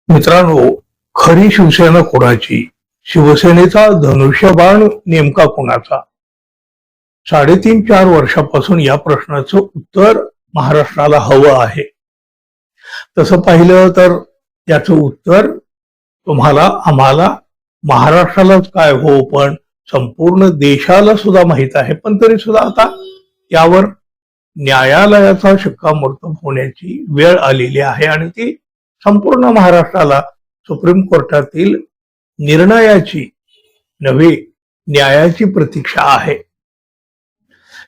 मित्रांनो, खरी शिवसेना कोणाची? शिवसेनेचा धनुष्यबाण नेमका कोणाचा? 3.5-4 वर्षापासून या प्रश्नाचं उत्तर महाराष्ट्राला हवं आहे. तसं पाहिलं तर याचं उत्तर तुम्हाला, आम्हाला, महाराष्ट्रालाच काय हो, पण संपूर्ण देशाला सुद्धा माहित आहे. पण तरी सुद्धा आता यावर न्यायालयाचा शिक्कामोर्तब होण्याची वेळ आलेली आहे आणि ती संपूर्ण महाराष्ट्राला सुप्रीम कोर्टातील निर्णयाची नव्हे, न्यायाची प्रतीक्षा आहे.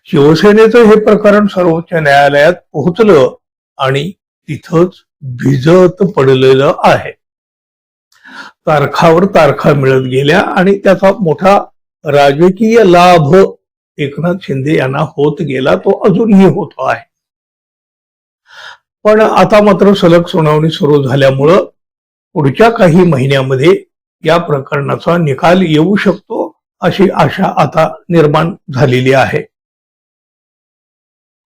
शिवसेनेचं हे प्रकरण सर्वोच्च न्यायालयात पोहोचलं आणि तिथंच भिजत पडलेलं आहे. तारखावर तारखा मिळत गेल्या आणि त्याचा मोठा राजकीय लाभ एकनाथ शिंदे यांना होत गेला, तो अजूनही होतो आहे. पण आता मात्र सलग सुनावणी सुरू झाल्यामुळं पुढच्या काही महिन्यामध्ये या प्रकरणाचा निकाल येऊ शकतो अशी आशा आता निर्माण झालेली आहे.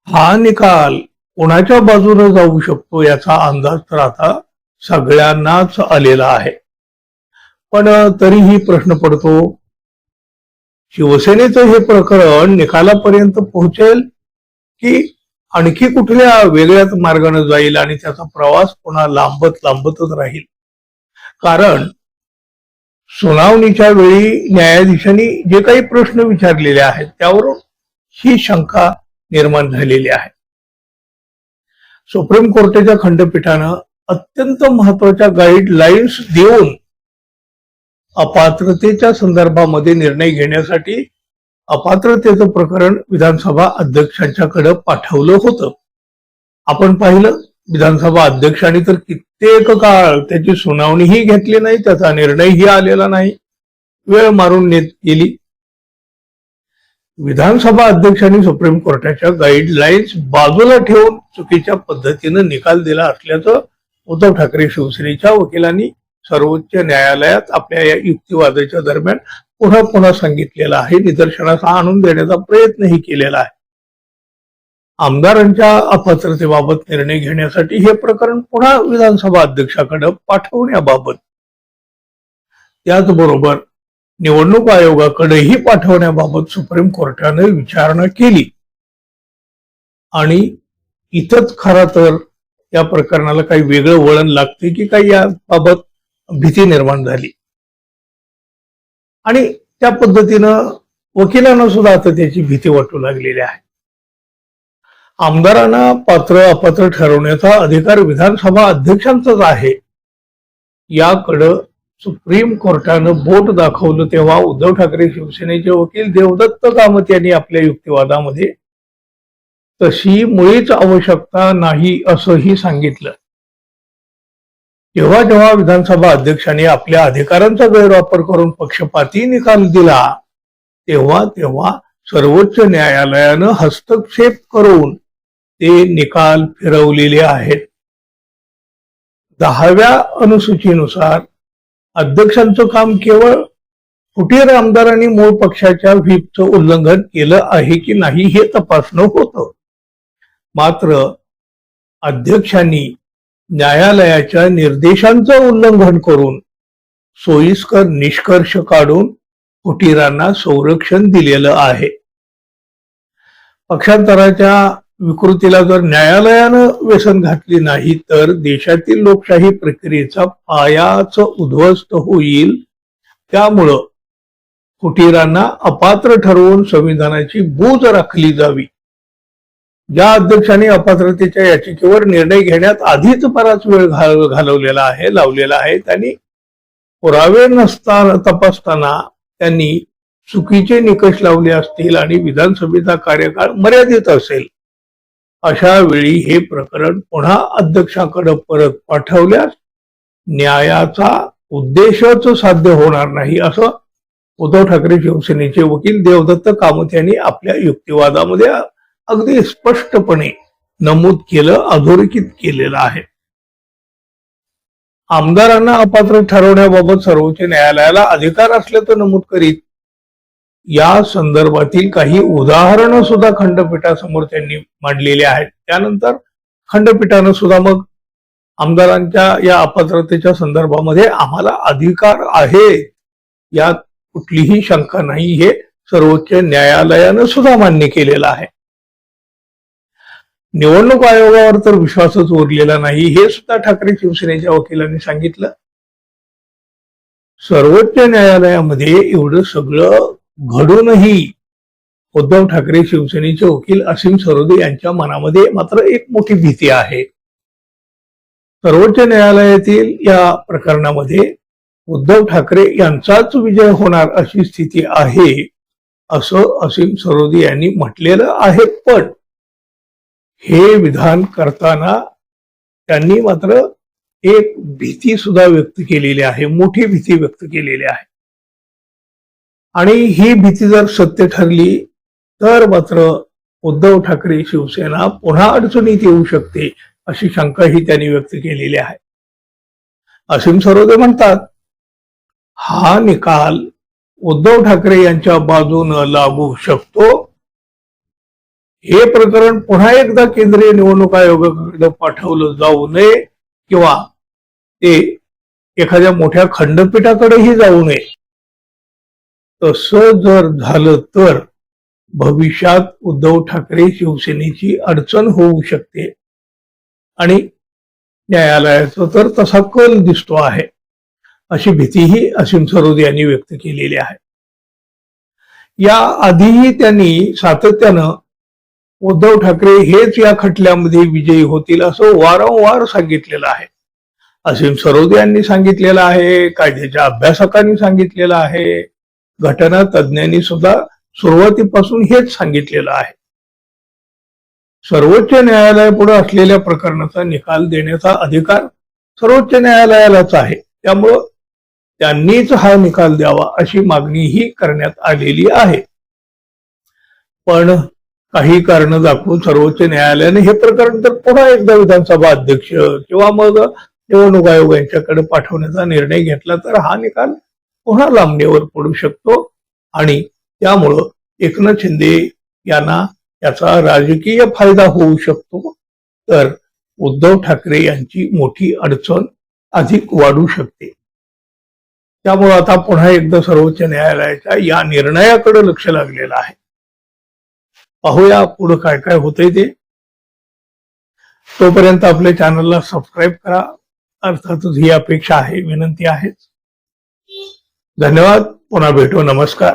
हा निकाल कोणाच्या बाजूने जाऊ शकतो याचा अंदाज तर आता सगळ्यांनाच आलेला आहे. पण तरीही प्रश्न पडतो, शिवसेनेचं हे प्रकरण निकालापर्यंत पोहोचेल की आणखी कुठल्या वेगळ्याच मार्गाने जाईल आणि त्याचा प्रवास पुन्हा लांबतच राहील? कारण सुनावणीच्या वेळी न्यायाधीशांनी जे काही प्रश्न विचारलेले आहेत त्यावरून ही शंका निर्माण झालेली आहे. सुप्रीम कोर्टाच्या खंडपीठानं अत्यंत महत्वाच्या गाईडलाईन्स देऊन अपात्रतेच्या संदर्भामध्ये निर्णय घेण्यासाठी अपात्रतेचं प्रकरण विधानसभा अध्यक्षांच्याकडे पाठवलं होतं. आपण पाहिलं, विधानसभा अध्यक्षांनी तर कित्येक काळ त्याची सुनावणीही घेतली नाही, त्याचा निर्णयही आलेला नाही, वेळ मारून नेत गेली. विधानसभा अध्यक्षांनी सुप्रीम कोर्टाच्या गाईडलाईन्स बाजूला ठेवून चुकीच्या पद्धतीनं निकाल दिला असल्याचं उद्धव ठाकरे शिवसेनेच्या वकिलांनी सर्वोच्च न्यायालयात आपल्या या युक्तिवादाच्या दरम्यान पुन्हा सांगितलेलं आहे, निदर्शनास आणून देण्याचा प्रयत्नही केलेला आहे. आमदारांच्या अपात्रतेबाबत निर्णय घेण्यासाठी हे प्रकरण पुन्हा विधानसभा अध्यक्षाकडे पाठवण्याबाबत, त्याचबरोबर निवडणूक आयोगाकडेही पाठवण्याबाबत सुप्रीम कोर्टाने विचारणा केली आणि इथंच खरा तर या प्रकरणाला काही वेगळं वळण लागते की काही याबाबत भीती निर्माण झाली आणि त्या पद्धतीनं वकिलांना सुद्धा आता त्याची भीती वाटू लागलेली आहे. आमदारांना पात्र अपात्र ठरवण्याचा अधिकार विधानसभा अध्यक्षांचाच आहे, याकडं सुप्रीम कोर्टानं बोट दाखवलं तेव्हा उद्धव ठाकरे शिवसेनेचे वकील देवदत्त कामत यांनी आपल्या युक्तिवादामध्ये तशी मुळीच आवश्यकता नाही असंही सांगितलं. जेव्हा विधानसभा अध्यक्षांनी आपल्या अधिकारांचा गैरवापर करून पक्षपाती निकाल दिला तेव्हा सर्वोच्च न्यायालयानं हस्तक्षेप करून ते निकाल फिरवलेले आहेत. 10व्या अनुसूचीनुसार अध्यक्षांचं काम केवळ फुटीर आमदारांनी मूळ पक्षाच्या व्हीपचं उल्लंघन केलं आहे की नाही हे तपासणं होतं. मात्र अध्यक्षांनी न्यायालयाच्या निर्देशांचं उल्लंघन करून सोयीस्कर निष्कर्ष काढून फुटीरांना संरक्षण दिलेलं आहे. पक्षांतराच्या विकृतीला जर न्यायालयानं व्यसन घातली नाही तर देशातील लोकशाही प्रक्रियेचा पायाच उद्ध्वस्त होईल. त्यामुळं फुटीरांना अपात्र ठरवून संविधानाची बूज राखली जावी. ज्या अध्यक्षांनी अपात्रतेच्या याचिकेवर निर्णय घेण्यात आधीच बराच वेळ लावलेला आहे, त्यांनी पुरावे तपासताना त्यांनी चुकीचे निकष लावले असतील आणि विधानसभेचा कार्यकाळ मर्यादित असेल, अशा वेळी हे प्रकरण पुन्हा अध्यक्षांकडे परत पाठवल्यास न्यायाचा उद्देशच साध्य होणार नाही, असं उद्धव ठाकरे शिवसेनेचे वकील देवदत्त कामत यांनी आपल्या युक्तिवादामध्ये अगदी स्पष्टपणे नमूद केलं, अधोरेखित केलेलं आहे. आमदारांना अपात्र ठरवण्याबाबत सर्वोच्च न्यायालयाला अधिकार असल्याचं नमूद करीत या संदर्भातील काही उदाहरणं सुद्धा खंडपीठासमोर त्यांनी मांडलेली आहेत. त्यानंतर खंडपीठानं सुद्धा मग आमदारांच्या या अपात्रतेच्या संदर्भामध्ये आम्हाला अधिकार आहे, यात कुठलीही शंका नाही, हे सर्वोच्च न्यायालयानं सुद्धा मान्य केलेलं आहे. निवडणूक आयोगावर तर विश्वासच उरलेला नाही, हे सुद्धा ठाकरे शिवसेनेच्या वकिलांनी सांगितलं. सर्वोच्च न्यायालयामध्ये एवढं सगळं घडूनही उद्धव ठाकरे शिवसेनेचे वकील असीम सरोदे यांच्या मनामध्ये मात्र एक मोठी भीती आहे. सर्वोच्च न्यायालयातील या प्रकरणामध्ये उद्धव ठाकरे यांचाच विजय होणार अशी स्थिती आहे, असं असीम सरोदे यांनी म्हटलेलं आहे. पण हे विधान करताना त्यांनी मात्र एक भीती सुद्धा व्यक्त केलेली आहे, मोठी भीती व्यक्त केलेली आहे. आणि ही भीती जर सत्य ठरली तर मात्र उद्धव ठाकरे शिवसेना पुन्हा अडचणीत येऊ शकते, अशी शंकाही त्यांनी व्यक्त केलेली आहे. असीम सरोदे म्हणतात, हा निकाल उद्धव ठाकरे यांच्या बाजूने लागू शकतो. हे प्रकरण पुन्हा एकदा केंद्रीय निवडणूक आयोगाकडे पाठवलं जाऊ नये किंवा ते एखाद्या मोठ्या खंडपीठाकडेही जाऊ नये. तसं जर झालं तर भविष्यात उद्धव ठाकरे शिवसेनेची अडचण होऊ शकते आणि न्यायालयाचा तर तसा कल दिसतो आहे, अशी भीतीही असीम सरोदे यांनी व्यक्त केलेली आहे. या आधीही त्यांनी सातत्यानं उद्धव ठाकरे हेच या खटल्यामध्ये विजयी होतील असं वारंवार सांगितलेलं आहे. असीम सरोदे यांनी सांगितलेलं आहे, कायद्याच्या अभ्यासकांनी सांगितलेलं आहे, घटना तज्ज्ञांनी सुद्धा सुरुवातीपासून हेच सांगितलेलं आहे. सर्वोच्च न्यायालयापुढे असलेल्या प्रकरणाचा निकाल देण्याचा अधिकार सर्वोच्च न्यायालयालाच आहे, त्यामुळं त्यांनीच हा निकाल द्यावा अशी मागणीही करण्यात आलेली आहे. पण काही कारण दाखवून सर्वोच्च न्यायालयाने हे प्रकरण तर पुन्हा एकदा विधानसभा अध्यक्ष किंवा मग निवडणूक आयोग यांच्याकडे पाठवण्याचा निर्णय घेतला तर हा निकाल पुन्हा लांबणीवर पडू शकतो आणि त्यामुळं एकनाथ शिंदे यांना याचा राजकीय फायदा होऊ शकतो, तर उद्धव ठाकरे यांची मोठी अडचण अधिक वाढू शकते. त्यामुळे आता पुन्हा एकदा सर्वोच्च न्यायालयाच्या या निर्णयाकडे लक्ष लागलेलं आहे. पाहूया पुढे काय काय होतंय ते. तोपर्यंत आपल्या चॅनलला सबस्क्राईब करा, अर्थातच ही अपेक्षा आहे, विनंती आहेच. धन्यवाद. पुन्हा भेटू. नमस्कार.